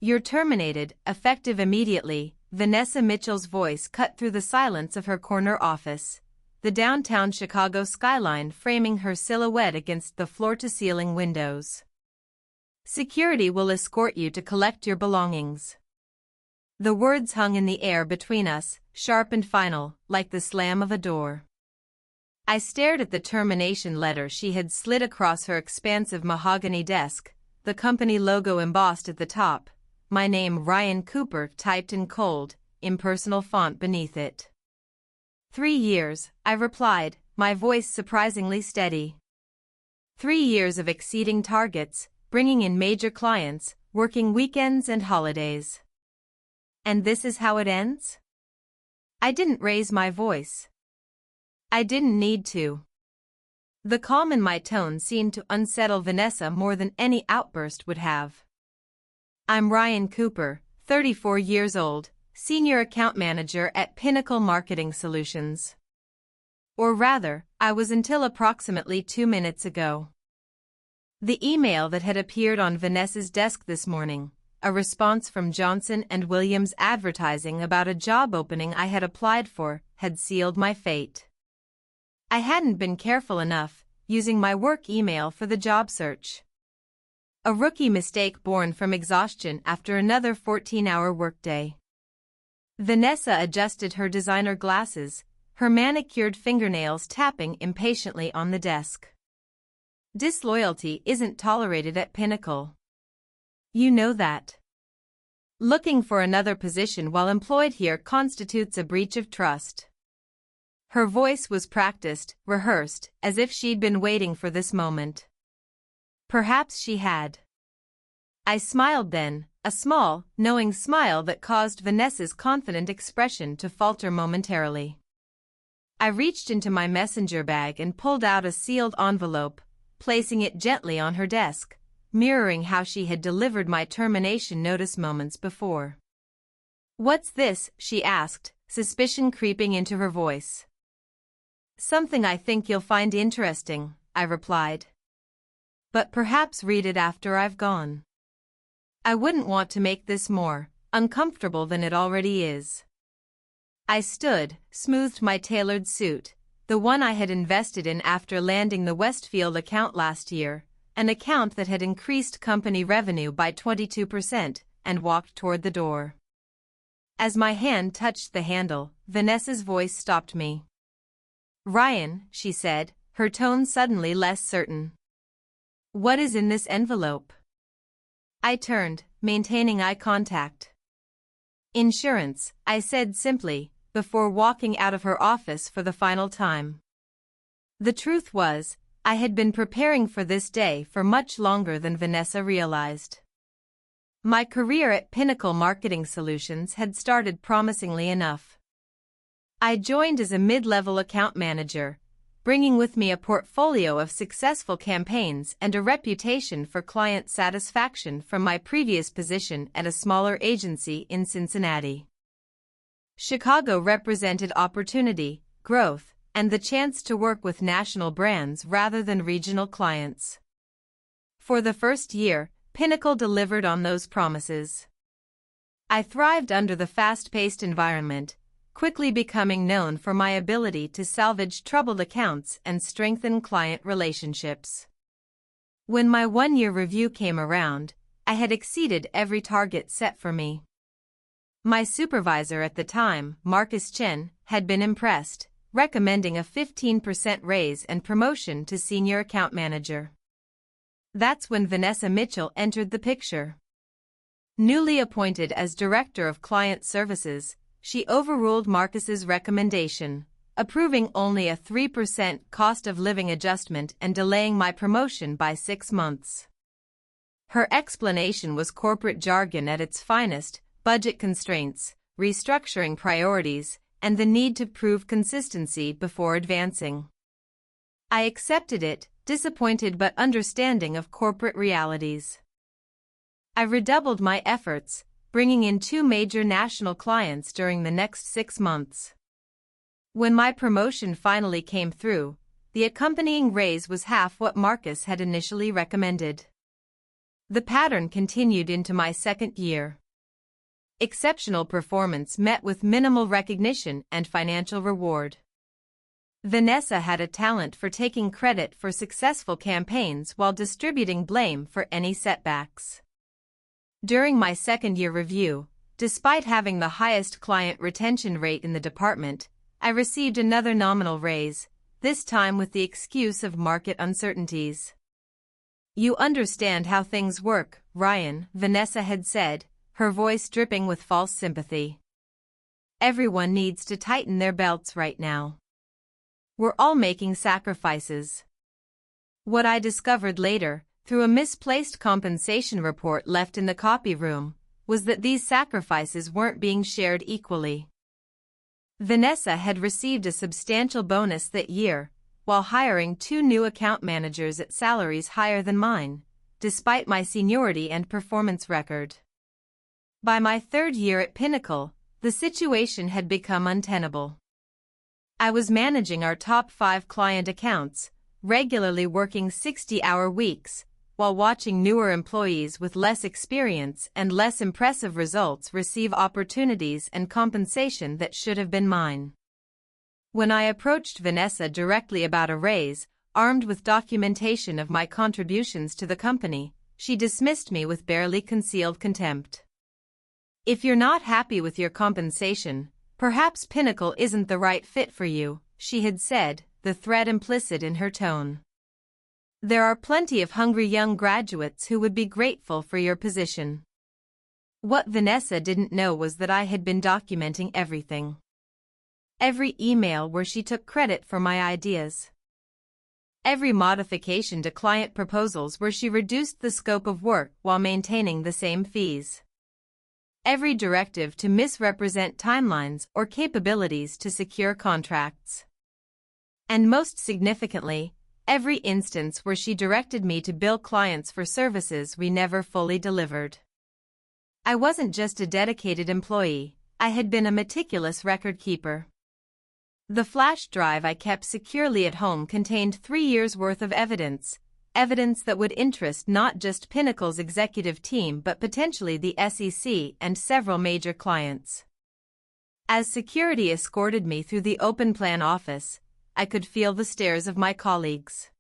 "You're terminated, effective immediately." Vanessa Mitchell's voice cut through the silence of her corner office, the downtown Chicago skyline framing her silhouette against the floor-to-ceiling windows. "Security will escort you to collect your belongings." The words hung in the air between us, sharp and final, like the slam of a door. I stared at the termination letter she had slid across her expansive mahogany desk, the company logo embossed at the top, my name Ryan Cooper typed in cold, impersonal font beneath it. 3 years, I replied, my voice surprisingly steady. 3 years of exceeding targets, bringing in major clients, working weekends and holidays. And this is how it ends? I didn't raise my voice. I didn't need to. The calm in my tone seemed to unsettle Vanessa more than any outburst would have. "I'm Ryan Cooper, 34 years old, Senior Account Manager at Pinnacle Marketing Solutions. Or rather, I was until approximately 2 minutes ago." The email that had appeared on Vanessa's desk this morning, a response from Johnson & Williams advertising about a job opening I had applied for, had sealed my fate. I hadn't been careful enough, using my work email for the job search. A rookie mistake born from exhaustion after another 14-hour workday. Vanessa adjusted her designer glasses, her manicured fingernails tapping impatiently on the desk. "Disloyalty isn't tolerated at Pinnacle. You know that. Looking for another position while employed here constitutes a breach of trust." Her voice was practiced, rehearsed, as if she'd been waiting for this moment. Perhaps she had. I smiled then, a small, knowing smile that caused Vanessa's confident expression to falter momentarily. I reached into my messenger bag and pulled out a sealed envelope, placing it gently on her desk, mirroring how she had delivered my termination notice moments before. "What's this?" she asked, suspicion creeping into her voice. "Something I think you'll find interesting," I replied. "But perhaps read it after I've gone. I wouldn't want to make this more uncomfortable than it already is." I stood, smoothed my tailored suit, the one I had invested in after landing the Westfield account last year, an account that had increased company revenue by 22%, and walked toward the door. As my hand touched the handle, Vanessa's voice stopped me. "Ryan," she said, her tone suddenly less certain. "What is in this envelope?" I turned, maintaining eye contact. "Insurance," I said simply, before walking out of her office for the final time. The truth was, I had been preparing for this day for much longer than Vanessa realized. My career at Pinnacle Marketing Solutions had started promisingly enough. I joined as a mid-level account manager, bringing with me a portfolio of successful campaigns and a reputation for client satisfaction from my previous position at a smaller agency in Cincinnati. Chicago represented opportunity, growth, and the chance to work with national brands rather than regional clients. For the first year, Pinnacle delivered on those promises. I thrived under the fast-paced environment, quickly becoming known for my ability to salvage troubled accounts and strengthen client relationships. When my 1-year review came around, I had exceeded every target set for me. My supervisor at the time, Marcus Chen, had been impressed, recommending a 15% raise and promotion to senior account manager. That's when Vanessa Mitchell entered the picture. Newly appointed as Director of Client Services, she overruled Marcus's recommendation, approving only a 3% cost of living adjustment and delaying my promotion by 6 months. Her explanation was corporate jargon at its finest: budget constraints, restructuring priorities, and the need to prove consistency before advancing. I accepted it, disappointed but understanding of corporate realities. I redoubled my efforts, bringing in 2 major national clients during the next 6 months. When my promotion finally came through, the accompanying raise was half what Marcus had initially recommended. The pattern continued into my second year. Exceptional performance met with minimal recognition and financial reward. Vanessa had a talent for taking credit for successful campaigns while distributing blame for any setbacks. During my second-year review, despite having the highest client retention rate in the department, I received another nominal raise, this time with the excuse of market uncertainties. "You understand how things work, Ryan," Vanessa had said, her voice dripping with false sympathy. "Everyone needs to tighten their belts right now. We're all making sacrifices." What I discovered later, through a misplaced compensation report left in the copy room, was that these sacrifices weren't being shared equally. Vanessa had received a substantial bonus that year, while hiring 2 new account managers at salaries higher than mine, despite my seniority and performance record. By my third year at Pinnacle, the situation had become untenable. I was managing our top 5 client accounts, regularly working 60-hour weeks, while watching newer employees with less experience and less impressive results receive opportunities and compensation that should have been mine. When I approached Vanessa directly about a raise, armed with documentation of my contributions to the company, she dismissed me with barely concealed contempt. "If you're not happy with your compensation, perhaps Pinnacle isn't the right fit for you," she had said, the threat implicit in her tone. "There are plenty of hungry young graduates who would be grateful for your position." What Vanessa didn't know was that I had been documenting everything. Every email where she took credit for my ideas. Every modification to client proposals where she reduced the scope of work while maintaining the same fees. Every directive to misrepresent timelines or capabilities to secure contracts. And most significantly, every instance where she directed me to bill clients for services we never fully delivered. I wasn't just a dedicated employee, I had been a meticulous record keeper. The flash drive I kept securely at home contained 3 years' worth of evidence that would interest not just Pinnacle's executive team but potentially the SEC and several major clients. As security escorted me through the open plan office, I could feel the stares of my colleagues.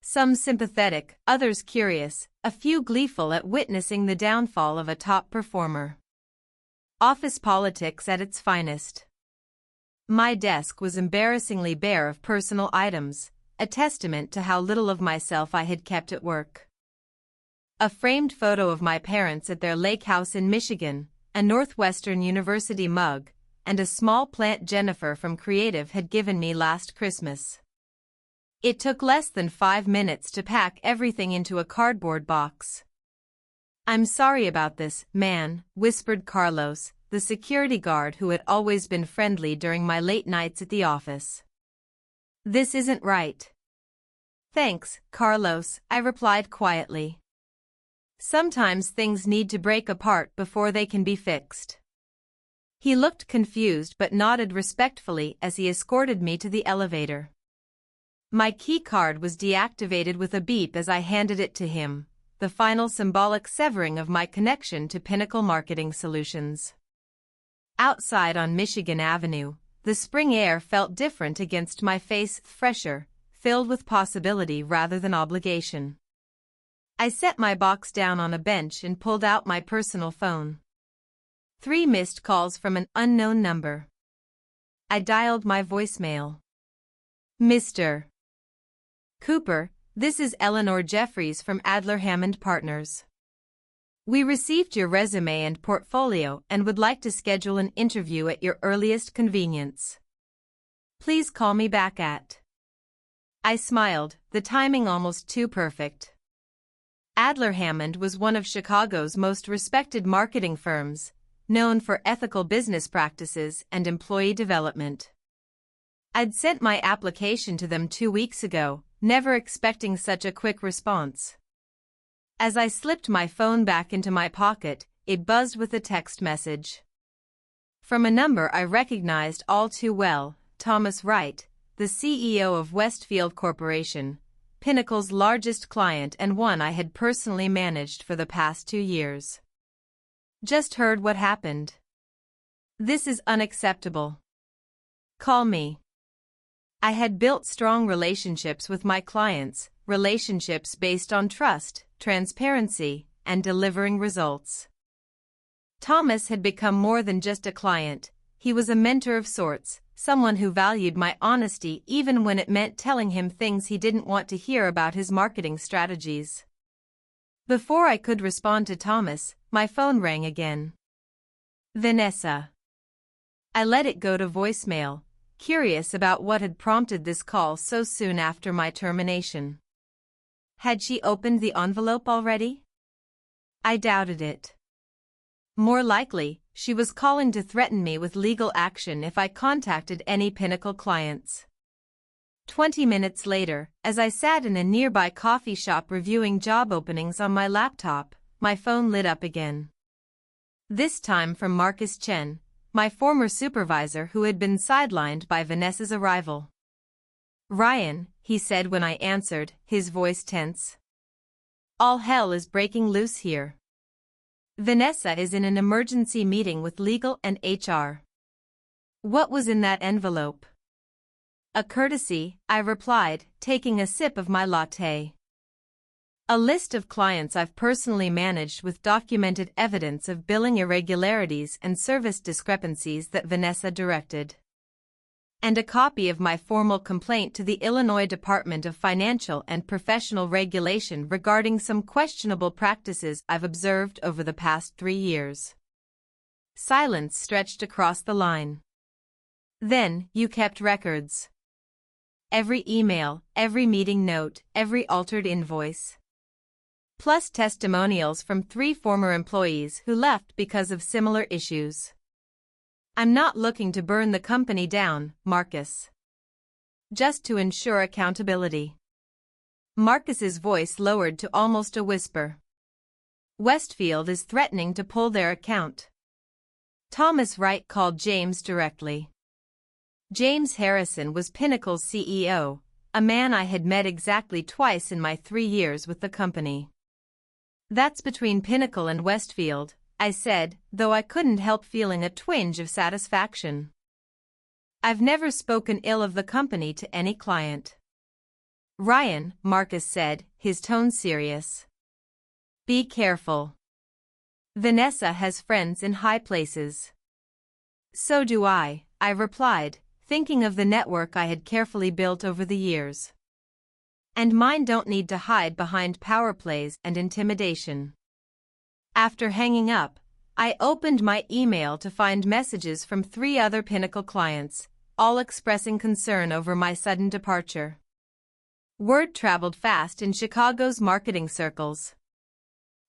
Some sympathetic, others curious, a few gleeful at witnessing the downfall of a top performer. Office politics at its finest. My desk was embarrassingly bare of personal items, a testament to how little of myself I had kept at work. A framed photo of my parents at their lake house in Michigan, a Northwestern University mug, and a small plant Jennifer from Creative had given me last Christmas. It took less than 5 minutes to pack everything into a cardboard box. "I'm sorry about this, man," whispered Carlos, the security guard who had always been friendly during my late nights at the office. "This isn't right." "Thanks, Carlos," I replied quietly. "Sometimes things need to break apart before they can be fixed." He looked confused but nodded respectfully as he escorted me to the elevator. My key card was deactivated with a beep as I handed it to him, the final symbolic severing of my connection to Pinnacle Marketing Solutions. Outside on Michigan Avenue, the spring air felt different against my face, fresher, filled with possibility rather than obligation. I set my box down on a bench and pulled out my personal phone. 3 missed calls from an unknown number. I dialed my voicemail. "Mr. Cooper, this is Eleanor Jeffries from Adler Hammond Partners. We received your resume and portfolio and would like to schedule an interview at your earliest convenience. Please call me back at." I smiled, the timing almost too perfect. Adler Hammond was one of Chicago's most respected marketing firms, known for ethical business practices and employee development. I'd sent my application to them 2 weeks ago, never expecting such a quick response. As I slipped my phone back into my pocket, it buzzed with a text message. From a number I recognized all too well, Thomas Wright, the CEO of Westfield Corporation, Pinnacle's largest client and one I had personally managed for the past 2 years. Just heard what happened. This is unacceptable. Call me. I had built strong relationships with my clients, relationships based on trust, transparency, and delivering results. Thomas had become more than just a client, he was a mentor of sorts, someone who valued my honesty even when it meant telling him things he didn't want to hear about his marketing strategies. Before I could respond to Thomas, my phone rang again. Vanessa. I let it go to voicemail, curious about what had prompted this call so soon after my termination. Had she opened the envelope already? I doubted it. More likely, she was calling to threaten me with legal action if I contacted any Pinnacle clients. 20 minutes later, as I sat in a nearby coffee shop reviewing job openings on my laptop, my phone lit up again. This time from Marcus Chen, my former supervisor who had been sidelined by Vanessa's arrival. "Ryan," he said when I answered, his voice tense. "All hell is breaking loose here. Vanessa is in an emergency meeting with legal and HR." What was in that envelope? "A courtesy," I replied, taking a sip of my latte. "A list of clients I've personally managed with documented evidence of billing irregularities and service discrepancies that Vanessa directed. And a copy of my formal complaint to the Illinois Department of Financial and Professional Regulation regarding some questionable practices I've observed over the past 3 years." Silence stretched across the line. "Then, you kept records. Every email, every meeting note, every altered invoice. Plus testimonials from 3 former employees who left because of similar issues. I'm not looking to burn the company down, Marcus. Just to ensure accountability." Marcus's voice lowered to almost a whisper. "Westfield is threatening to pull their account." Thomas Wright called James directly. James Harrison was Pinnacle's CEO, a man I had met exactly twice in my 3 years with the company. "That's between Pinnacle and Westfield," I said, though I couldn't help feeling a twinge of satisfaction. "I've never spoken ill of the company to any client." "Ryan," Marcus said, his tone serious. "Be careful. Vanessa has friends in high places." "So do I," I replied, thinking of the network I had carefully built over the years. "And mine don't need to hide behind power plays and intimidation." After hanging up, I opened my email to find messages from 3 other Pinnacle clients, all expressing concern over my sudden departure. Word traveled fast in Chicago's marketing circles.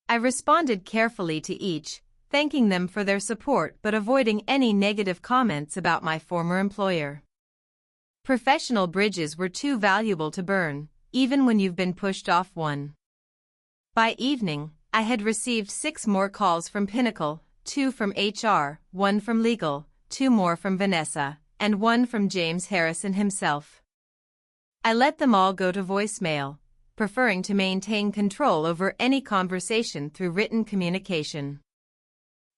I responded carefully to each, thanking them for their support but avoiding any negative comments about my former employer. Professional bridges were too valuable to burn, even when you've been pushed off one. By evening, I had received 6 more calls from Pinnacle, 2 from HR, 1 from legal, 2 more from Vanessa, and 1 from James Harrison himself. I let them all go to voicemail, preferring to maintain control over any conversation through written communication.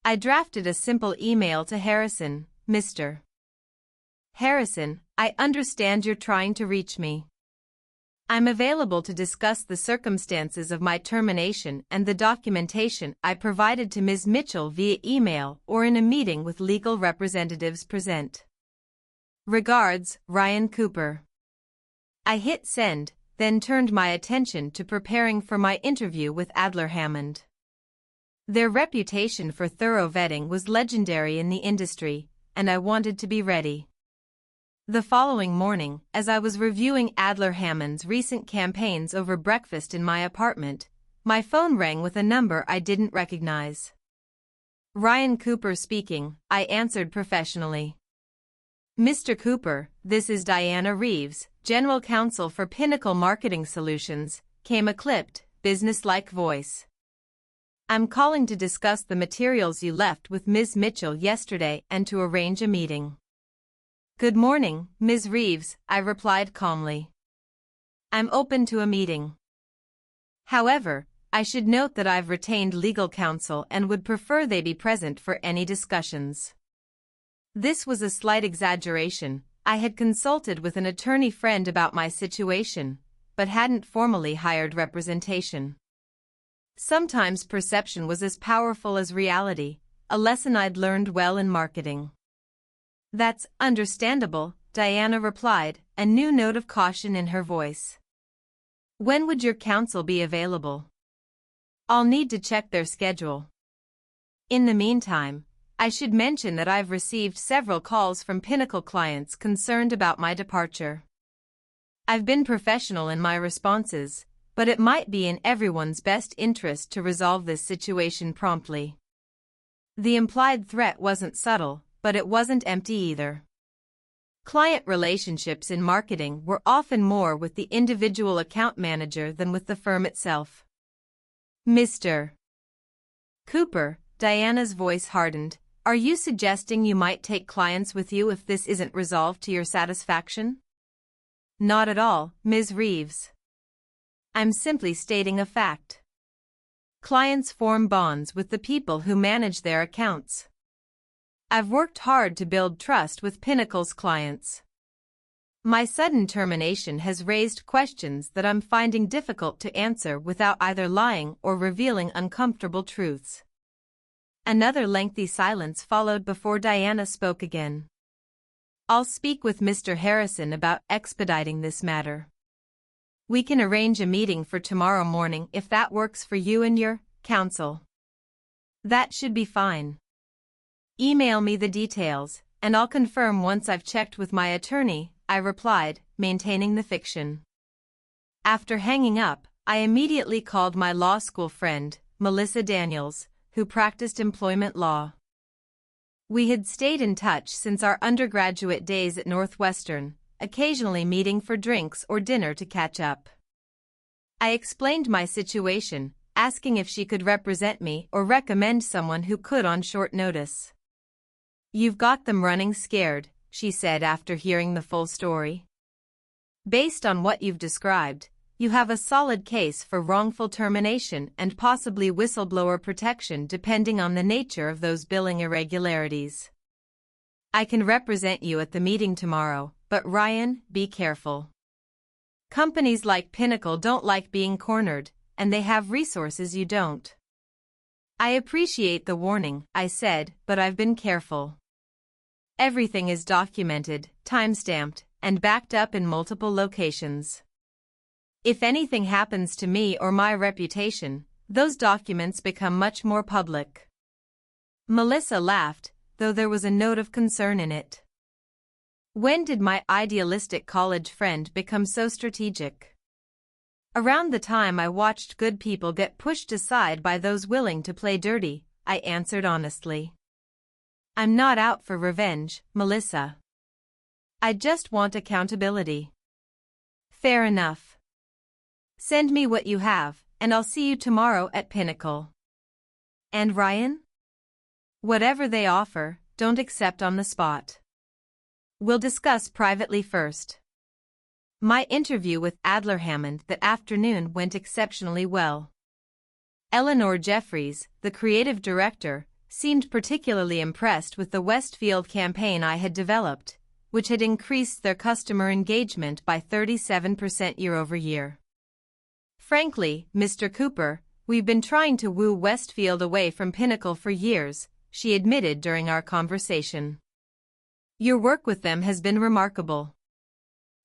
I drafted a simple email to Harrison, "Mr. Harrison, I understand you're trying to reach me. I'm available to discuss the circumstances of my termination and the documentation I provided to Ms. Mitchell via email or in a meeting with legal representatives present. Regards, Ryan Cooper." I hit send, then turned my attention to preparing for my interview with Adler Hammond. Their reputation for thorough vetting was legendary in the industry, and I wanted to be ready. The following morning, as I was reviewing Adler Hammond's recent campaigns over breakfast in my apartment, my phone rang with a number I didn't recognize. "Ryan Cooper speaking," I answered professionally. "Mr. Cooper, this is Diana Reeves, General Counsel for Pinnacle Marketing Solutions," came a clipped, businesslike voice. "I'm calling to discuss the materials you left with Ms. Mitchell yesterday and to arrange a meeting." "Good morning, Ms. Reeves," I replied calmly. I'm open to a meeting. However, I should note that I've retained legal counsel and would prefer they be present for any discussions. This was a slight exaggeration. I had consulted with an attorney friend about my situation, but hadn't formally hired representation. Sometimes perception was as powerful as reality, a lesson I'd learned well in marketing. That's understandable, Diana replied, a new note of caution in her voice. When would your counsel be available? I'll need to check their schedule. In the meantime, I should mention that I've received several calls from Pinnacle clients concerned about my departure. I've been professional in my responses, but it might be in everyone's best interest to resolve this situation promptly. The implied threat wasn't subtle, but it wasn't empty either. Client relationships in marketing were often more with the individual account manager than with the firm itself. Mr. Cooper, Diana's voice hardened, are you suggesting you might take clients with you if this isn't resolved to your satisfaction? Not at all, Ms. Reeves. I'm simply stating a fact. Clients form bonds with the people who manage their accounts. I've worked hard to build trust with Pinnacle's clients. My sudden termination has raised questions that I'm finding difficult to answer without either lying or revealing uncomfortable truths. Another lengthy silence followed before Diana spoke again. I'll speak with Mr. Harrison about expediting this matter. We can arrange a meeting for tomorrow morning if that works for you and your counsel. That should be fine. Email me the details, and I'll confirm once I've checked with my attorney, I replied, maintaining the fiction. After hanging up, I immediately called my law school friend, Melissa Daniels, who practiced employment law. We had stayed in touch since our undergraduate days at Northwestern, occasionally meeting for drinks or dinner to catch up. I explained my situation, asking if she could represent me or recommend someone who could on short notice. You've got them running scared, she said after hearing the full story. Based on what you've described, you have a solid case for wrongful termination and possibly whistleblower protection depending on the nature of those billing irregularities. I can represent you at the meeting tomorrow, but Ryan, be careful. Companies like Pinnacle don't like being cornered, and they have resources you don't. I appreciate the warning, I said, but I've been careful. Everything is documented, time-stamped, and backed up in multiple locations. If anything happens to me or my reputation, those documents become much more public. Melissa laughed, though there was a note of concern in it. When did my idealistic college friend become so strategic? Around the time I watched good people get pushed aside by those willing to play dirty, I answered honestly. I'm not out for revenge, Melissa. I just want accountability. Fair enough. Send me what you have, and I'll see you tomorrow at Pinnacle. And Ryan? Whatever they offer, don't accept on the spot. We'll discuss privately first. My interview with Adler Hammond that afternoon went exceptionally well. Eleanor Jeffries, the creative director, seemed particularly impressed with the Westfield campaign I had developed, which had increased their customer engagement by 37% year-over-year. Frankly, Mr. Cooper, we've been trying to woo Westfield away from Pinnacle for years, she admitted during our conversation. Your work with them has been remarkable.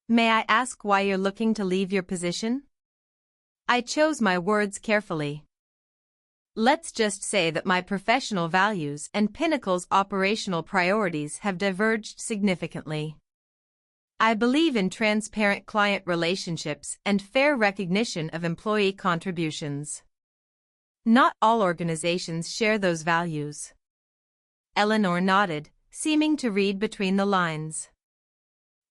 May I ask why you're looking to leave your position? I chose my words carefully. Let's just say that my professional values and Pinnacle's operational priorities have diverged significantly. I believe in transparent client relationships and fair recognition of employee contributions. Not all organizations share those values. Eleanor nodded, seeming to read between the lines.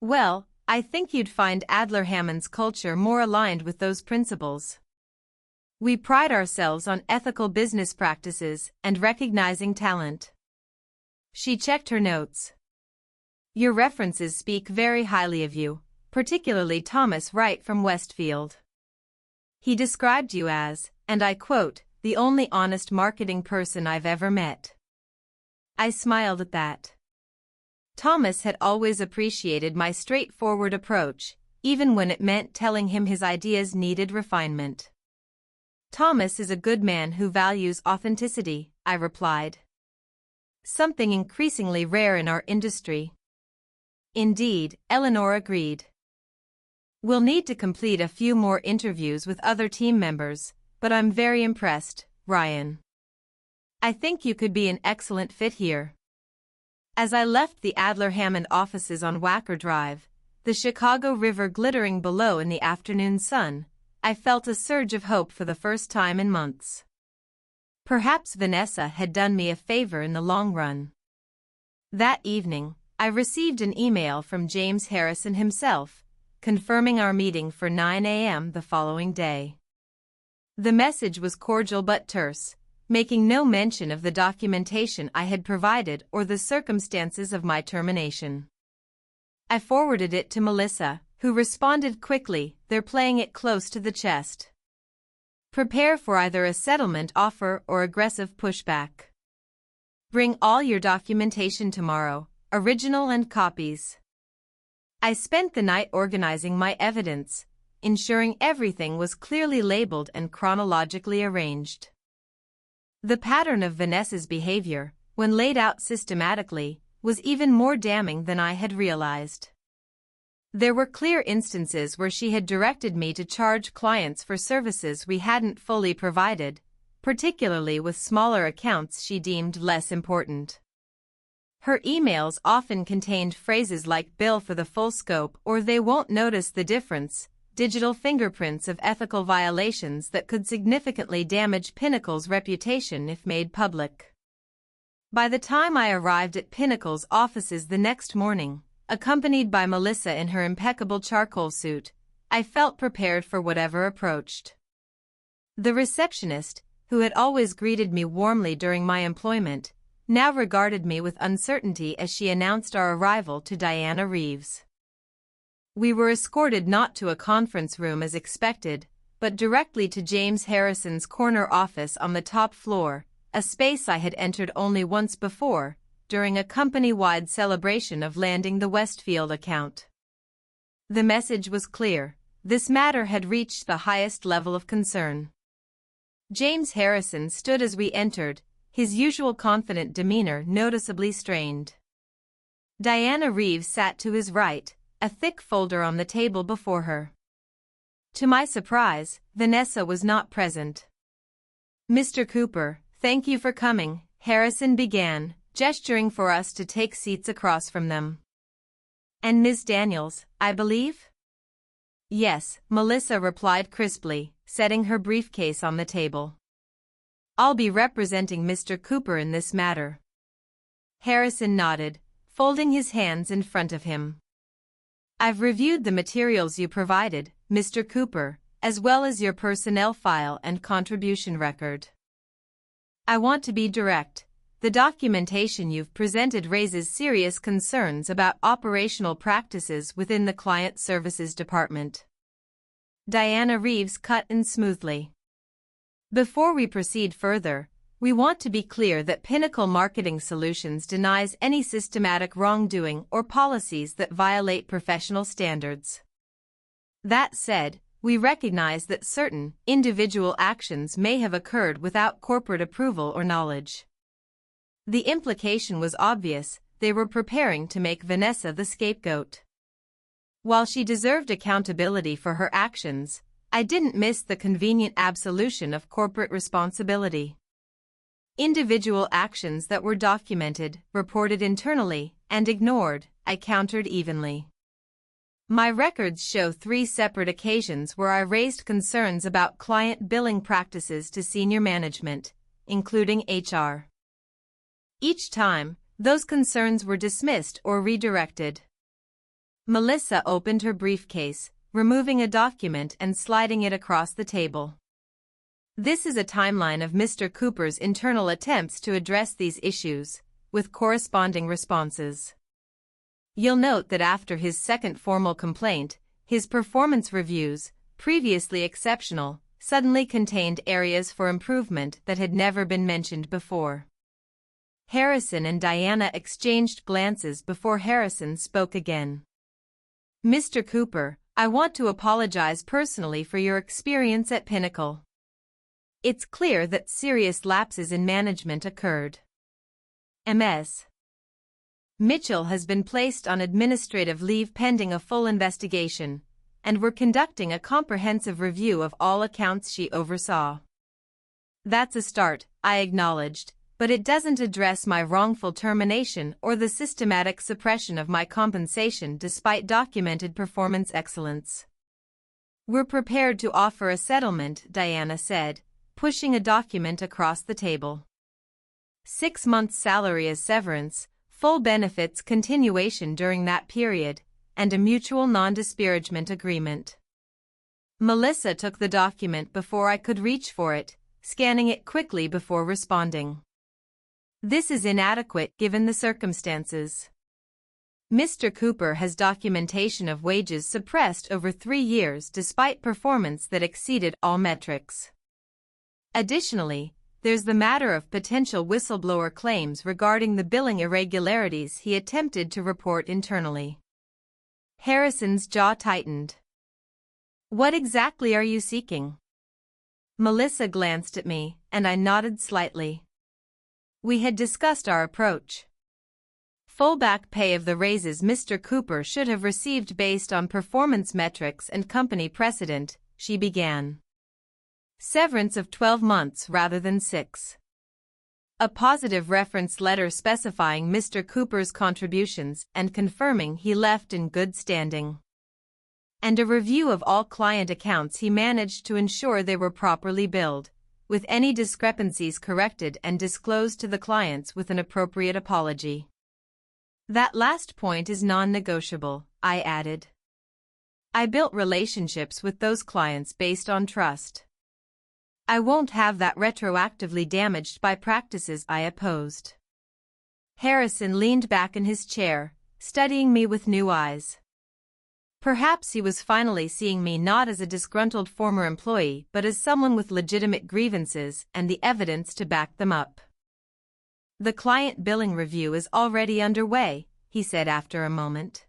Well, I think you'd find Adler Hammond's culture more aligned with those principles. We pride ourselves on ethical business practices and recognizing talent. She checked her notes. Your references speak very highly of you, particularly Thomas Wright from Westfield. He described you as, and I quote, the only honest marketing person I've ever met. I smiled at that. Thomas had always appreciated my straightforward approach, even when it meant telling him his ideas needed refinement. Thomas is a good man who values authenticity, I replied. Something increasingly rare in our industry. Indeed, Eleanor agreed. We'll need to complete a few more interviews with other team members, but I'm very impressed, Ryan. I think you could be an excellent fit here. As I left the Adler-Hammond offices on Wacker Drive, the Chicago River glittering below in the afternoon sun, I felt a surge of hope for the first time in months. Perhaps Vanessa had done me a favor in the long run. That evening, I received an email from James Harrison himself, confirming our meeting for 9 a.m. the following day. The message was cordial but terse, making no mention of the documentation I had provided or the circumstances of my termination. I forwarded it to Melissa, who responded quickly, "They're playing it close to the chest. Prepare for either a settlement offer or aggressive pushback. Bring all your documentation tomorrow, original and copies." I spent the night organizing my evidence, ensuring everything was clearly labeled and chronologically arranged. The pattern of Vanessa's behavior, when laid out systematically, was even more damning than I had realized. There were clear instances where she had directed me to charge clients for services we hadn't fully provided, particularly with smaller accounts she deemed less important. Her emails often contained phrases like "bill for the full scope" or "they won't notice the difference," digital fingerprints of ethical violations that could significantly damage Pinnacle's reputation if made public. By the time I arrived at Pinnacle's offices the next morning, accompanied by Melissa in her impeccable charcoal suit, I felt prepared for whatever approached. The receptionist, who had always greeted me warmly during my employment, now regarded me with uncertainty as she announced our arrival to Diana Reeves. We were escorted not to a conference room as expected, but directly to James Harrison's corner office on the top floor, a space I had entered only once before, during a company-wide celebration of landing the Westfield account. The message was clear: this matter had reached the highest level of concern. James Harrison stood as we entered, his usual confident demeanor noticeably strained. Diana Reeves sat to his right, a thick folder on the table before her. To my surprise, Vanessa was not present. "Mr. Cooper, thank you for coming," Harrison began, gesturing for us to take seats across from them. "And Ms. Daniels, I believe?" "Yes," Melissa replied crisply, setting her briefcase on the table. "I'll be representing Mr. Cooper in this matter." Harrison nodded, folding his hands in front of him. "I've reviewed the materials you provided, Mr. Cooper, as well as your personnel file and contribution record. I want to be direct. The documentation you've presented raises serious concerns about operational practices within the Client Services Department." Diana Reeves cut in smoothly. "Before we proceed further, we want to be clear that Pinnacle Marketing Solutions denies any systematic wrongdoing or policies that violate professional standards. That said, we recognize that certain individual actions may have occurred without corporate approval or knowledge." The implication was obvious: they were preparing to make Vanessa the scapegoat. While she deserved accountability for her actions, I didn't miss the convenient absolution of corporate responsibility. Individual actions that were documented, reported internally, and ignored, I countered evenly. My records show 3 separate occasions where I raised concerns about client billing practices to senior management, including HR. Each time, those concerns were dismissed or redirected. Melissa opened her briefcase, removing a document and sliding it across the table. "This is a timeline of Mr. Cooper's internal attempts to address these issues, with corresponding responses. You'll note that after his second formal complaint, his performance reviews, previously exceptional, suddenly contained areas for improvement that had never been mentioned before. Harrison and Diana exchanged glances before Harrison spoke again. Mr. Cooper, I want to apologize personally for your experience at Pinnacle. It's clear that serious lapses in management occurred. Ms. Mitchell has been placed on administrative leave pending a full investigation, and we're conducting a comprehensive review of all accounts she oversaw. That's a start, I acknowledged, but it doesn't address my wrongful termination or the systematic suppression of my compensation despite documented performance excellence. We're prepared to offer a settlement, Diana said, pushing a document across the table. 6 months' salary as severance, full benefits continuation during that period, and a mutual non-disparagement agreement. Melissa took the document before I could reach for it, scanning it quickly before responding. This is inadequate given the circumstances. Mr. Cooper has documentation of wages suppressed over 3 years despite performance that exceeded all metrics. Additionally, there's the matter of potential whistleblower claims regarding the billing irregularities he attempted to report internally. Harrison's jaw tightened. What exactly are you seeking? Melissa glanced at me, and I nodded slightly. We had discussed our approach. Full back pay of the raises Mr. Cooper should have received based on performance metrics and company precedent, she began. Severance of 12 months rather than 6. A positive reference letter specifying Mr. Cooper's contributions and confirming he left in good standing. And a review of all client accounts he managed to ensure they were properly billed, with any discrepancies corrected and disclosed to the clients with an appropriate apology. That last point is non-negotiable, I added. I built relationships with those clients based on trust. I won't have that retroactively damaged by practices I opposed. Harrison leaned back in his chair, studying me with new eyes. Perhaps he was finally seeing me not as a disgruntled former employee but as someone with legitimate grievances and the evidence to back them up. The client billing review is already underway, he said after a moment.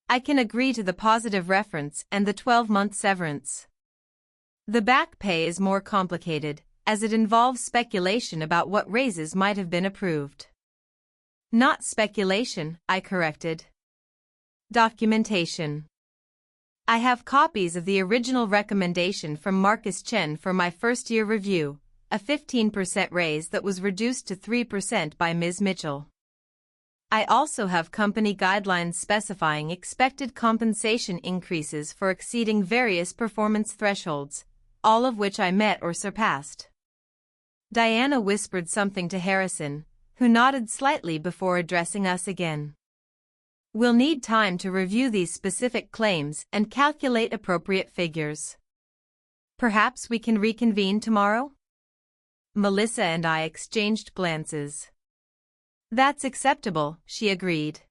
I can agree to the positive reference and the 12-month severance. The back pay is more complicated, as it involves speculation about what raises might have been approved. Not speculation, I corrected. Documentation. I have copies of the original recommendation from Marcus Chen for my first-year review, a 15% raise that was reduced to 3% by Ms. Mitchell. I also have company guidelines specifying expected compensation increases for exceeding various performance thresholds, all of which I met or surpassed. Diana whispered something to Harrison, who nodded slightly before addressing us again. We'll need time to review these specific claims and calculate appropriate figures. Perhaps we can reconvene tomorrow? Melissa and I exchanged glances. That's acceptable, she agreed.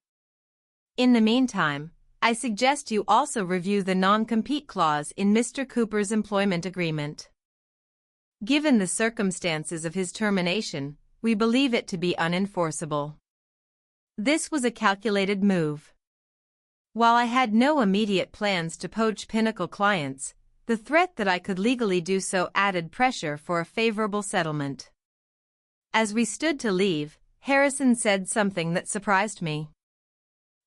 In the meantime, I suggest you also review the non-compete clause in Mr. Cooper's employment agreement. Given the circumstances of his termination, we believe it to be unenforceable. This was a calculated move. While I had no immediate plans to poach Pinnacle clients, the threat that I could legally do so added pressure for a favorable settlement. As we stood to leave, Harrison said something that surprised me.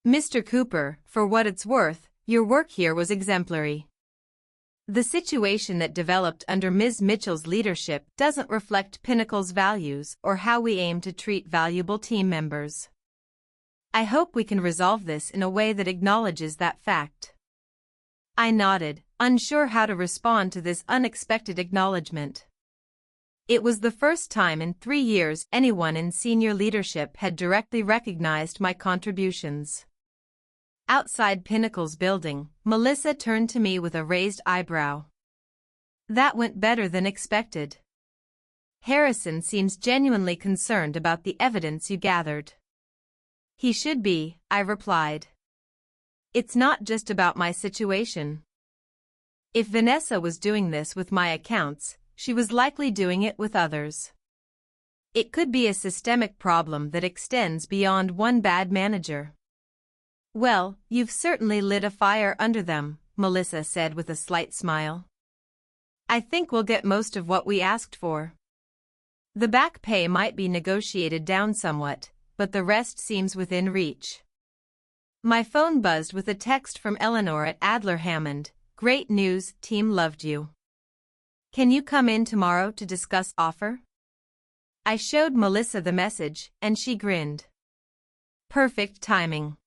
Mr. Cooper, for what it's worth, your work here was exemplary. The situation that developed under Ms. Mitchell's leadership doesn't reflect Pinnacle's values or how we aim to treat valuable team members. I hope we can resolve this in a way that acknowledges that fact. I nodded, unsure how to respond to this unexpected acknowledgement. It was the first time in 3 years anyone in senior leadership had directly recognized my contributions. Outside Pinnacle's building, Melissa turned to me with a raised eyebrow. That went better than expected. Harrison seems genuinely concerned about the evidence you gathered. He should be, I replied. It's not just about my situation. If Vanessa was doing this with my accounts, she was likely doing it with others. It could be a systemic problem that extends beyond one bad manager. Well, you've certainly lit a fire under them, Melissa said with a slight smile. I think we'll get most of what we asked for. The back pay might be negotiated down somewhat, but the rest seems within reach. My phone buzzed with a text from Eleanor at Adler Hammond. Great news, team loved you. Can you come in tomorrow to discuss offer? I showed Melissa the message, and she grinned. Perfect timing.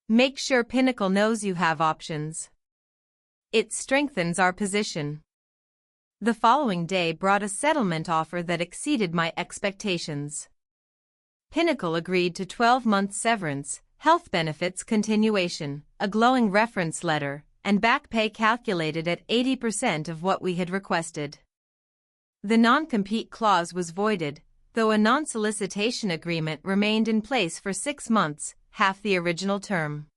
Make sure Pinnacle knows you have options. It strengthens our position. The following day brought a settlement offer that exceeded my expectations. Pinnacle agreed to 12-month severance, health benefits continuation, a glowing reference letter, and back pay calculated at 80% of what we had requested. The non-compete clause was voided, though a non-solicitation agreement remained in place for 6 months, half the original term.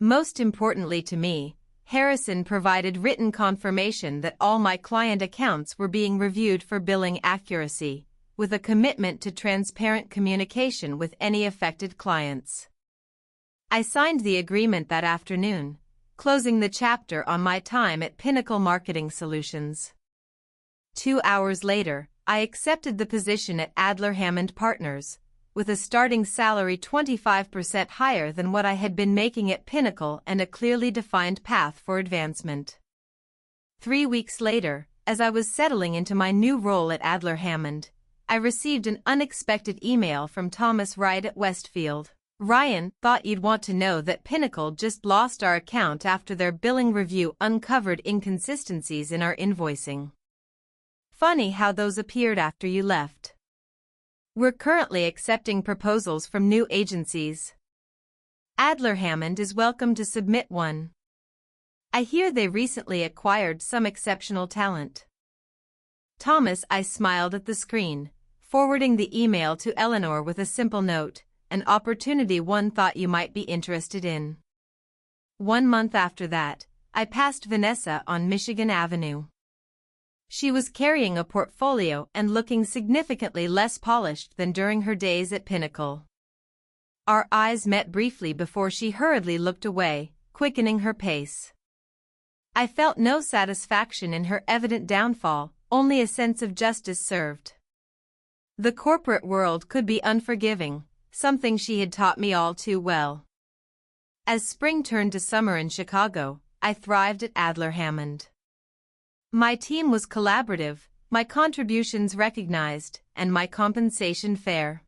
Most importantly to me, Harrison provided written confirmation that all my client accounts were being reviewed for billing accuracy, with a commitment to transparent communication with any affected clients. I signed the agreement that afternoon, closing the chapter on my time at Pinnacle Marketing Solutions. 2 hours later, I accepted the position at Adler Hammond Partners, with a starting salary 25% higher than what I had been making at Pinnacle and a clearly defined path for advancement. 3 weeks later, as I was settling into my new role at Adler Hammond, I received an unexpected email from Thomas Wright at Westfield. Ryan, thought you'd want to know that Pinnacle just lost our account after their billing review uncovered inconsistencies in our invoicing. Funny how those appeared after you left. We're currently accepting proposals from new agencies. Adler Hammond is welcome to submit one. I hear they recently acquired some exceptional talent. Thomas, I smiled at the screen, forwarding the email to Eleanor with a simple note, an opportunity one thought you might be interested in. 1 month after that, I passed Vanessa on Michigan Avenue. She was carrying a portfolio and looking significantly less polished than during her days at Pinnacle. Our eyes met briefly before she hurriedly looked away, quickening her pace. I felt no satisfaction in her evident downfall, only a sense of justice served. The corporate world could be unforgiving, something she had taught me all too well. As spring turned to summer in Chicago, I thrived at Adler Hammond. My team was collaborative, my contributions recognized, and my compensation fair.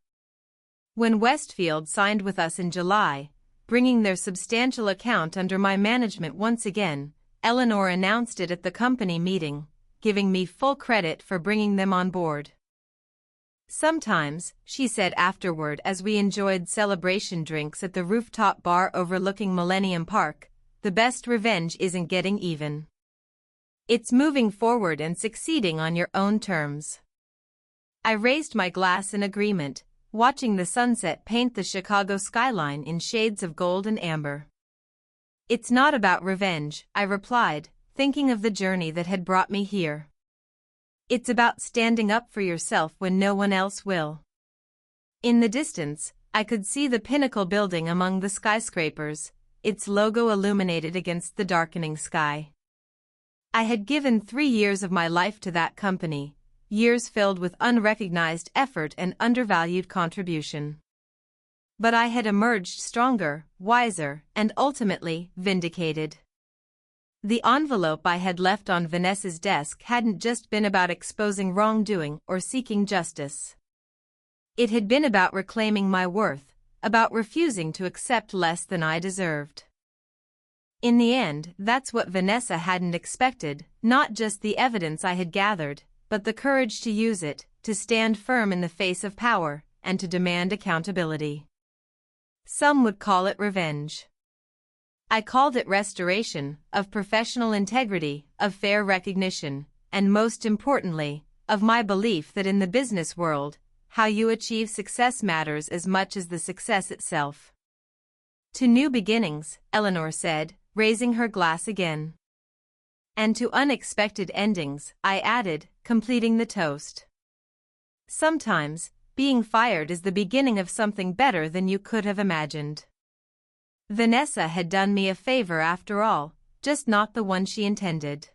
When Westfield signed with us in July, bringing their substantial account under my management once again, Eleanor announced it at the company meeting, giving me full credit for bringing them on board. Sometimes, she said afterward as we enjoyed celebration drinks at the rooftop bar overlooking Millennium Park, the best revenge isn't getting even. It's moving forward and succeeding on your own terms. I raised my glass in agreement, watching the sunset paint the Chicago skyline in shades of gold and amber. It's not about revenge, I replied, thinking of the journey that had brought me here. It's about standing up for yourself when no one else will. In the distance, I could see the Pinnacle building among the skyscrapers, its logo illuminated against the darkening sky. I had given 3 years of my life to that company, years filled with unrecognized effort and undervalued contribution. But I had emerged stronger, wiser, and ultimately vindicated. The envelope I had left on Vanessa's desk hadn't just been about exposing wrongdoing or seeking justice. It had been about reclaiming my worth, about refusing to accept less than I deserved. In the end, that's what Vanessa hadn't expected, not just the evidence I had gathered, but the courage to use it, to stand firm in the face of power, and to demand accountability. Some would call it revenge. I called it restoration, of professional integrity, of fair recognition, and most importantly, of my belief that in the business world, how you achieve success matters as much as the success itself. To new beginnings, Eleanor said, raising her glass again. And to unexpected endings, I added, completing the toast. Sometimes, being fired is the beginning of something better than you could have imagined. Vanessa had done me a favor after all, just not the one she intended.